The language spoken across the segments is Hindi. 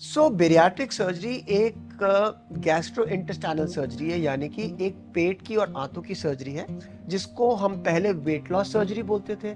बेरियाट्रिक सर्जरी एक गैस्ट्रो इंटेस्टाइनल सर्जरी है, यानी कि एक पेट की और आंतों की सर्जरी है, जिसको हम पहले वेट लॉस सर्जरी बोलते थे,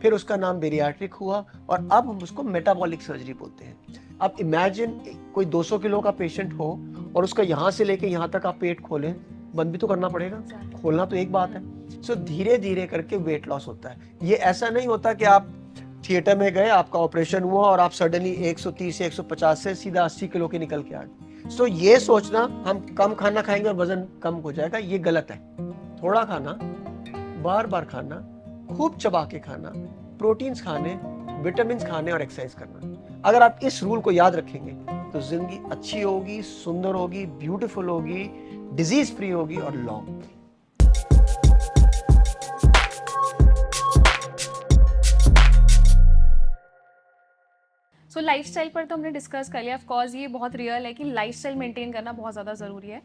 फिर उसका नाम बेरियाट्रिक हुआ और अब हम उसको मेटाबॉलिक सर्जरी बोलते हैं। अब इमेजिन कोई 200 किलो का पेशेंट हो और उसका यहाँ से लेके यहाँ तक आप पेट खोलें, बंद भी तो करना पड़ेगा। खोलना तो एक बात है। धीरे धीरे करके वेट लॉस होता है। ये ऐसा नहीं होता कि आप थिएटर में गए, आपका ऑपरेशन हुआ और आप सडनली 130 से 150 से सीधा 80 किलो के निकल के आ गए। ये सोचना हम कम खाना खाएंगे और वजन कम हो जाएगा, ये गलत है। थोड़ा खाना, बार बार खाना, खूब चबा के खाना, प्रोटीन्स खाने, विटामिन खाने और एक्सरसाइज करना। अगर आप इस रूल को याद रखेंगे तो जिंदगी अच्छी होगी, सुंदर होगी, ब्यूटीफुल होगी, डिजीज फ्री होगी और लॉन्ग। लाइफस्टाइल पर तो हमने डिस्कस कर लिया। ऑफ कोर्स ये बहुत रियल है कि लाइफस्टाइल मेंटेन करना बहुत ज़्यादा ज़रूरी है।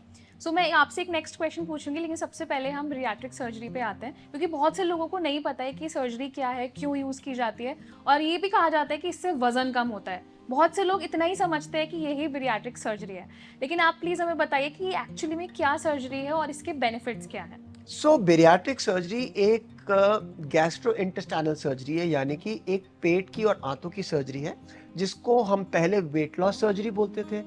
मैं आपसे एक नेक्स्ट क्वेश्चन पूछूंगी, लेकिन सबसे पहले हम रियाट्रिक सर्जरी पे आते हैं, क्योंकि बहुत से लोगों को नहीं पता है कि सर्जरी क्या है, क्यों यूज़ की जाती है, और ये भी कहा जाता है कि इससे वजन कम होता है। बहुत से लोग इतना ही समझते हैं कि यही बेरियाट्रिक सर्जरी है, लेकिन आप प्लीज़ हमें बताइए कि एक्चुअली में क्या सर्जरी है और इसके बेनिफिट्स क्या हैं। बेरियाट्रिक सर्जरी एक गैस्ट्रो इंटेस्टाइनल सर्जरी है, यानी कि एक पेट की और आंतों की सर्जरी है, जिसको हम पहले वेट लॉस सर्जरी बोलते थे,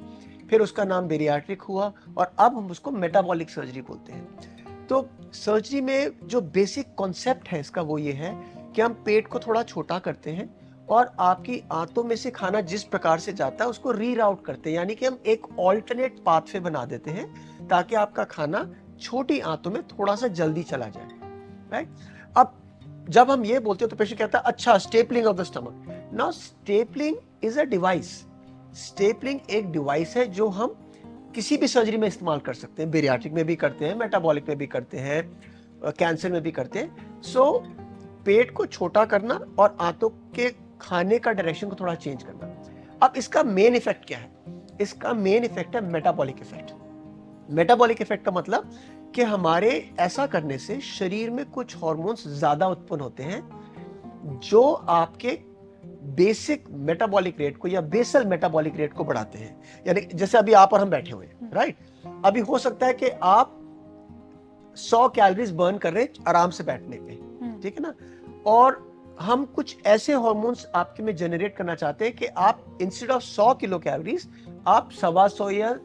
फिर उसका नाम बेरियाट्रिक हुआ और अब हम उसको मेटाबॉलिक सर्जरी बोलते हैं। तो सर्जरी में जो बेसिक कॉन्सेप्ट है इसका वो ये है कि हम पेट को थोड़ा छोटा करते हैं और आपकी आंतों में से खाना जिस प्रकार से जाता है उसको रीराउट करते हैं, यानी कि हम एक ऑल्टरनेट पाथवे बना देते हैं ताकि आपका खाना छोटी आंतों में थोड़ा सा जल्दी चला जाए। राइट? अब जब हम ये बोलते हैं तो पेशेंट कहता है अच्छा stippling of the stomach. Now stippling is a device. Stippling एक डिवाइस है जो हम किसी भी सर्जरी में इस्तेमाल कर सकते हैं। बेरियाट्रिक में भी करते हैं, मेटाबॉलिक में भी करते हैं, कैंसर में भी करते हैं। पेट को छोटा करना और आंतों के खाने का डायरेक्शन को थोड़ा चेंज करना। अब इसका मेन इफेक्ट क्या है? इसका मेन इफेक्ट है मेटाबॉलिक इफेक्ट। मेटाबॉलिक इफेक्ट का मतलब कि हमारे ऐसा करने से शरीर में कुछ हार्मोन्स ज्यादा उत्पन्न होते हैं जो आपके बेसिक मेटाबॉलिक रेट को या बेसल मेटाबॉलिक रेट को बढ़ाते हैं। यानी जैसे अभी आप और हम बैठे हुए हैं, राइट? अभी हो सकता है कि आप 100 कैलोरीज बर्न कर रहे हैं आराम से बैठने पे, ठीक है ना? और हम कुछ ऐसे हार्मोन्स आपके में जनरेट करना चाहते हैं कि आप इंस्टेड ऑफ 100 किलो कैलोरीज आप 125 या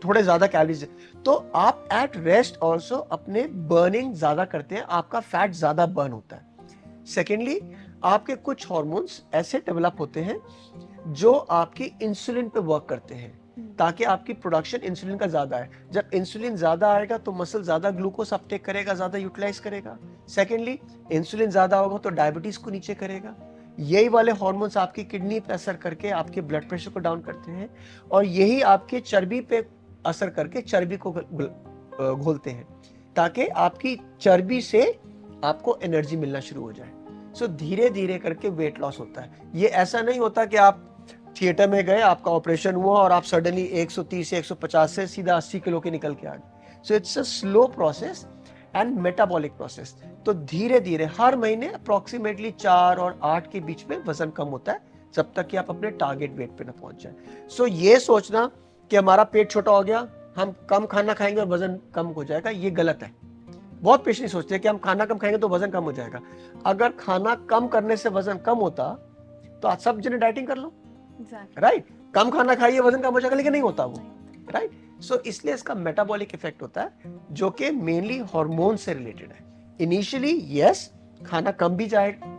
थोड़े ज्यादा कैलोरीज, तो आप एट रेस्ट ऑल्सो अपने बर्निंग ज्यादा करते हैं, आपका फैट ज्यादा बर्न होता है। सेकेंडली, आपके कुछ हार्मोन्स ऐसे डेवलप होते हैं जो आपकी इंसुलिन पे वर्क करते हैं ताकि आपकी प्रोडक्शन इंसुलिन का ज्यादा है। जब इंसुलिन ज्यादा आएगा तो मसल ज्यादा ग्लूकोज अपटेक करेगा, ज्यादा यूटिलाइज करेगा। सेकेंडली, इंसुलिन ज्यादा होगा तो डायबिटीज को नीचे करेगा। यही वाले हार्मोन्स आपकी किडनी पे असर करके आपके ब्लड प्रेशर को डाउन करते हैं और यही आपके चर्बी पे असर करके चर्बी को घोलते हैं ताकि आपकी चर्बी से आपको एनर्जी मिलना शुरू हो जाए। धीरे धीरे करके वेट लॉस होता है। ये ऐसा नहीं होता कि आप थिएटर में गए, आपका ऑपरेशन हुआ और आप सडनली 130 से 150 से सीधा 80 किलो के निकल के आ गए। It's a slow process and metabolic process. तो धीरे धीरे हर महीने अप्रोक्सीमेटली 4 और 8 के बीच में वजन कम होता है जब तक कि आप अपने टारगेट वेट पे ना पहुंच जाए। ये सोचना कि हमारा पेट छोटा हो गया, हम कम खाना खाएंगे और वजन कम हो जाएगा, ये गलत है। बहुत पेशेंट सोचते हैं कि हम खाना कम खाएंगे तो वजन कम हो जाएगा। अगर खाना कम करने से वजन कम होता तो आज सब जने डाइटिंग कर लो, राइट? कम खाना खाइए वजन कम हो जाएगा, लेकिन नहीं होता वो, राइट? इसलिए इसका मेटाबॉलिक इफेक्ट होता है जो कि मेनली हार्मोन से रिलेटेड है। इनिशियली यस, खाना कम भी जाएगा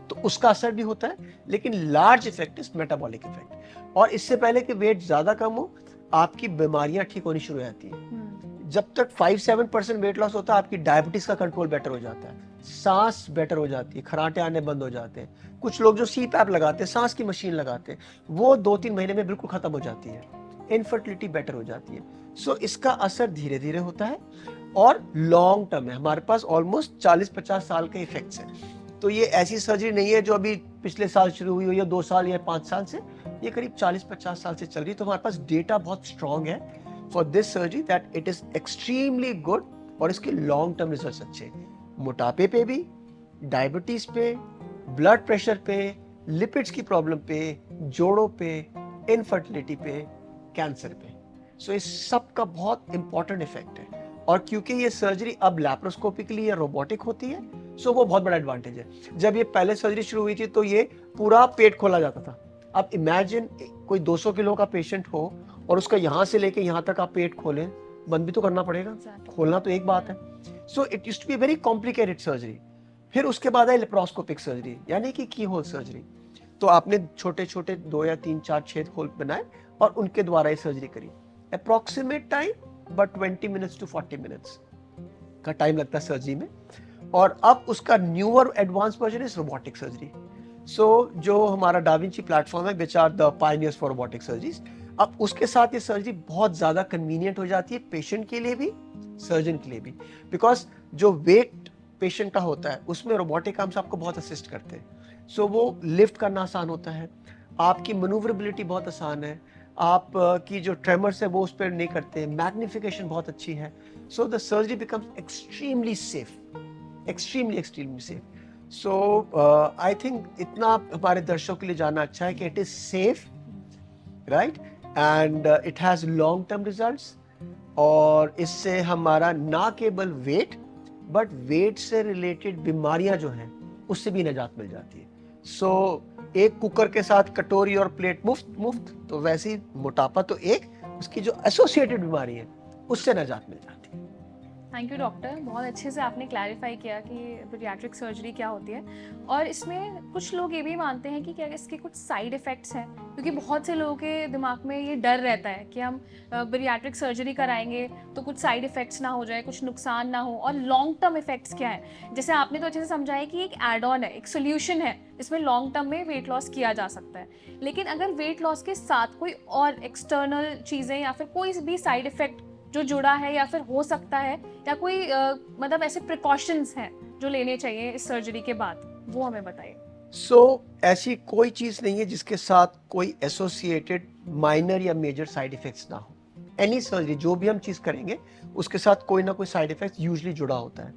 तो उसका असर भी होता है, लेकिन large effect is metabolic effect. और इससे पहले कि वेट ज्यादा कम हो, आपकी बीमारियां ठीक होनी शुरू हो जाती है। जब तक 5-7% वेट लॉस होता है, आपकी डायबिटीज का कंट्रोल बेटर हो जाता है, सांस बेटर हो जाती है, खराटे आने बंद हो जाते हैं। कुछ लोग जो सीपैप लगाते हैं, सांस की मशीन लगाते हैं, वो 2-3 महीने में बिल्कुल खत्म हो जाती है। इनफर्टिलिटी बेटर हो जाती है। इसका असर धीरे धीरे होता है और लॉन्ग टर्म है। हमारे पास ऑलमोस्ट 40-50 साल के इफेक्ट्स हैं। तो ये ऐसी सर्जरी नहीं है जो अभी पिछले साल शुरू हुई हो या 2 साल या 5 साल से, ये करीब 40-50 साल से चल रही है। तो हमारे पास डेटा बहुत स्ट्रॉन्ग है for this surgery that it is extremely good और इसके लॉन्ग टर्म रिजल्ट्स अच्छे। मोटापे पे भी, डायबिटीज पे, ब्लड प्रेशर पे, लिपिड्स की प्रॉब्लम पे, जोड़ों पे, इनफर्टिलिटी पे, कैंसर पे। सो इस सब का बहुत इंपॉर्टेंट इफेक्ट है। और क्योंकि ये सर्जरी अब लैप्रोस्कोपिकली या रोबोटिक होती है, सो वो बहुत बड़ा एडवांटेज है। जब ये पहले सर्जरी शुरू हुई थी तो ये पूरा पेट खोला जाता था। अब इमेजिन कोई 200 किलो का पेशेंट हो और उसका यहाँ से लेके यहाँ तक आप पेट खोलें, बंद भी तो करना पड़ेगा। Exactly. खोलना तो एक बात है। So it used to be very complicated surgery. फिर उसके बाद आई लेप्रोस्कोपिक सर्जरी, यानी कि की होल सर्जरी। तो आपने छोटे छोटे 2 या 3 4 छेद होल बनाए और उनके द्वारा ये सर्जरी करी। Approximate time but 20 minutes to 40 minutes का टाइम लगता है सर्जरी में। और अब उसका newer advance version is robotic surgery. So जो हमारा डाविंची प्लेटफॉर्म है, which are the pioneers for robotic surgeries, अब उसके साथ ये सर्जरी बहुत ज्यादा कन्वीनियंट हो जाती है, पेशेंट के लिए भी, सर्जन के लिए भी। बिकॉज जो वेट पेशेंट का होता है उसमें रोबोटिक आर्म्स आपको बहुत असिस्ट करते हैं। सो वो लिफ्ट करना आसान होता है, आपकी मनूवरेबिलिटी बहुत आसान है, आप की जो ट्रेमर्स है वो उस पर नहीं करते, मैग्निफिकेशन बहुत अच्छी है। So the surgery becomes extremely safe, extremely safe. So I think इतना हमारे दर्शकों के लिए जानना अच्छा है कि it is safe, right, and it has long term results. और इससे हमारा ना केवल वेट बट वेट से रिलेटेड बीमारियां जो हैं उससे भी निजात मिल जाती है। सो एक कुकर के साथ कटोरी और प्लेट मुफ्त, तो वैसे ही मोटापा तो एक, उसकी जो एसोसिएटेड बीमारी है उससे निजात मिल जाती है। थैंक यू डॉक्टर, बहुत अच्छे से आपने क्लैरिफाई किया कि बैरिएट्रिक सर्जरी क्या होती है। और इसमें कुछ लोग ये भी मानते हैं कि क्या इसके कुछ साइड इफ़ेक्ट्स हैं, क्योंकि बहुत से लोगों के दिमाग में ये डर रहता है कि हम बैरिएट्रिक सर्जरी कराएंगे तो कुछ साइड इफ़ेक्ट्स ना हो जाए, कुछ नुकसान ना हो, और लॉन्ग टर्म इफ़ेक्ट्स क्या है। जैसे आपने तो अच्छे से समझाया कि एक एड ऑन है, एक सोल्यूशन है, इसमें लॉन्ग टर्म में वेट लॉस किया जा सकता है। लेकिन अगर वेट लॉस के साथ कोई और एक्सटर्नल चीज़ें या फिर कोई भी साइड इफ़ेक्ट जो जुड़ा है या फिर हो सकता है, या कोई मतलब ऐसे प्रिकॉशंस हैं जो लेने चाहिए इस सर्जरी के बाद, वो हमें बताइए। सो ऐसी कोई चीज नहीं है जिसके साथ कोई एसोसिएटेड माइनर या मेजर साइड इफेक्ट्स ना हो। एनी सर्जरी जो भी हम चीज करेंगे उसके साथ कोई ना कोई साइड इफेक्ट यूजुअली जुड़ा होता है।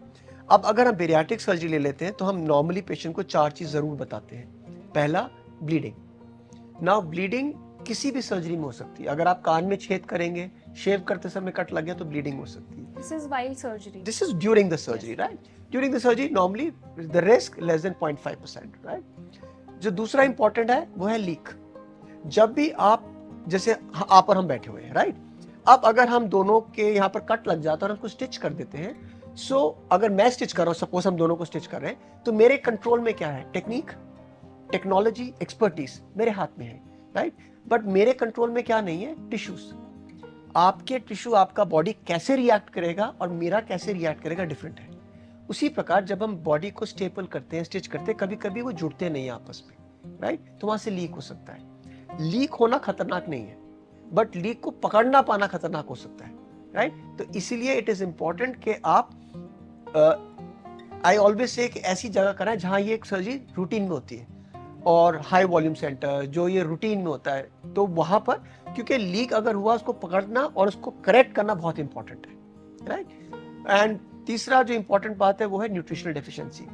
अब अगर हम बैरिएट्रिक सर्जरी ले लेते हैं तो हम नॉर्मली पेशेंट को 4 चीज जरूर बताते हैं। पहला, ब्लीडिंग। नाउ ब्लीडिंग किसी भी सर्जरी में हो सकती है। अगर आप कान में छेद करेंगे, शेव करते समय कट लग गया तो ब्लीडिंग हो सकती है। This is while surgery. This is during the surgery, right? During the surgery, normally the risk less than 0.5%, right? जो दूसरा इंपॉर्टेंट है वो है लीक। जब भी आप, जैसे आप और हम बैठे हुए हैं, राइट, अब अगर हम दोनों के यहाँ पर कट लग जाता है और उसको स्टिच कर देते हैं, सो अगर मैं स्टिच कर रहा हूँ, सपोज हम दोनों को स्टिच कर रहे हैं, तो मेरे कंट्रोल में क्या है? टेक्निक, टेक्नोलॉजी, एक्सपर्टीज मेरे हाथ में है, राइट, बट मेरे कंट्रोल में क्या नहीं है? टिश्यूज। आपके टिश्यू, आपका बॉडी कैसे रिएक्ट करेगा और मेरा कैसे रिएक्ट करेगा, डिफरेंट है। उसी प्रकार जब हम बॉडी को स्टेपल करते हैं, स्टिच करते हैं, कभी कभी वो जुड़ते नहीं है आपस में, राइट, तो वहां से लीक हो सकता है। लीक होना खतरनाक नहीं है, बट लीक को पकड़ना पाना खतरनाक हो सकता है, राइट। तो इसीलिए इट इज इंपॉर्टेंट कि आप, आई ऑलवेज से, ऐसी जगह कराएं जहां ये एक सर्जरी रूटीन में होती है, और हाई वॉल्यूम सेंटर जो ये रूटीन में होता है, तो वहां पर, क्योंकि लीक अगर हुआ उसको पकड़ना और उसको करेक्ट करना बहुत इंपॉर्टेंट है, राइट। एंड तीसरा जो इंपॉर्टेंट बात है वो है न्यूट्रिशनल डेफिशिएंसी।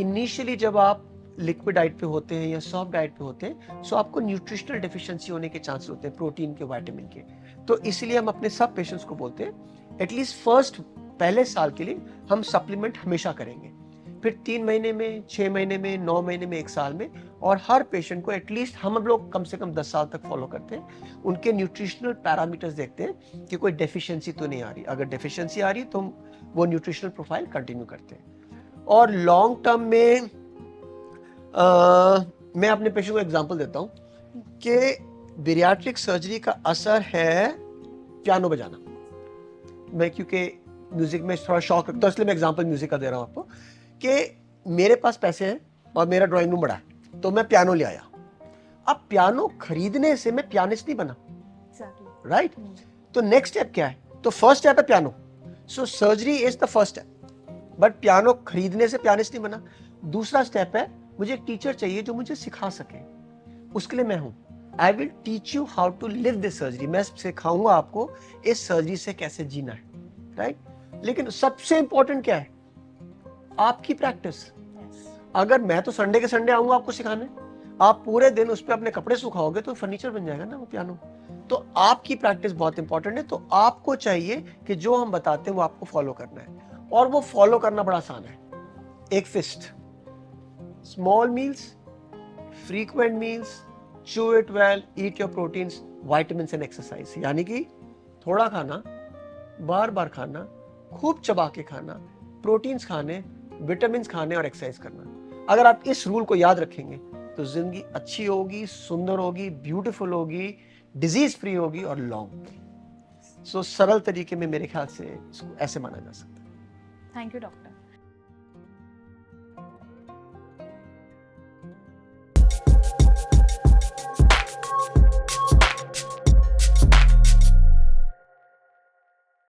इनिशियली जब आप लिक्विड डाइट पे होते हैं या सॉफ्ट डाइट पे होते हैं, सो आपको न्यूट्रिशनल डेफिशिएंसी होने के चांस होते हैं, प्रोटीन के, विटामिन के। तो इसलिए हम अपने सब पेशेंट्स को बोलते हैं एटलीस्ट फर्स्ट, पहले साल के लिए हम सप्लीमेंट हमेशा करेंगे, फिर 3 महीने में, 6 महीने में, 9 महीने में, 1 साल में, और हर पेशेंट को एटलीस्ट हम लोग कम से कम 10 साल तक फॉलो करते हैं। उनके न्यूट्रिशनल पैरामीटर्स देखते हैं कि कोई डेफिशिएंसी तो नहीं आ रही। अगर डेफिशिएंसी आ रही तो हम वो न्यूट्रिशनल प्रोफाइल कंटिन्यू करते हैं। और लॉन्ग टर्म में मैं अपने पेशेंट को एग्जांपल देता हूँ कि बैरिएट्रिक सर्जरी का असर है पियानो बजाना। मैं क्योंकि म्यूजिक में थोड़ा शौक रखता हूँ, इसलिए मैं एग्जांपल म्यूजिक का दे रहा हूँ आपको, कि मेरे पास पैसे हैं और मेरा ड्राइंग रूम बड़ा है, तो मैं पियानो ले आया। अब पियानो खरीदने से मैं पियानिस्ट नहीं बना, राइट। तो नेक्स्ट स्टेप क्या है? तो फर्स्ट स्टेप है piano, so surgery is the first step, but piano खरीदने से पियानिस्ट नहीं बना। दूसरा स्टेप है, मुझे एक टीचर चाहिए जो मुझे सिखा सके, उसके लिए मैं हूं। I will teach you how to live this surgery, मैं सिखाऊंगा आपको इस सर्जरी से कैसे जीना है, राइट। लेकिन सबसे इंपॉर्टेंट क्या है? आपकी प्रैक्टिस। अगर मैं तो संडे के संडे आऊंगा आपको सिखाने, आप पूरे दिन उस पर अपने कपड़े सुखाओगे तो फर्नीचर बन जाएगा ना वो पियानो। तो आपकी प्रैक्टिस बहुत इंपॉर्टेंट है। तो आपको चाहिए कि जो हम बताते हैं वो आपको फॉलो करना है, और वो फॉलो करना बड़ा आसान है। एक fist, small meals, frequent meals, chew it well, eat your proteins, vitamins and exercise। यानी कि थोड़ा खाना, बार बार खाना, खूब चबा के खाना, प्रोटीन्स खाने, विटामिन खाने और एक्सरसाइज करना। अगर आप इस रूल को याद रखेंगे तो जिंदगी अच्छी होगी, सुंदर होगी, ब्यूटीफुल होगी, डिजीज फ्री होगी और लॉन्ग होगी। सो सरल तरीके में मेरे ख्याल से इसको ऐसे माना जा सकता है। Thank you doctor.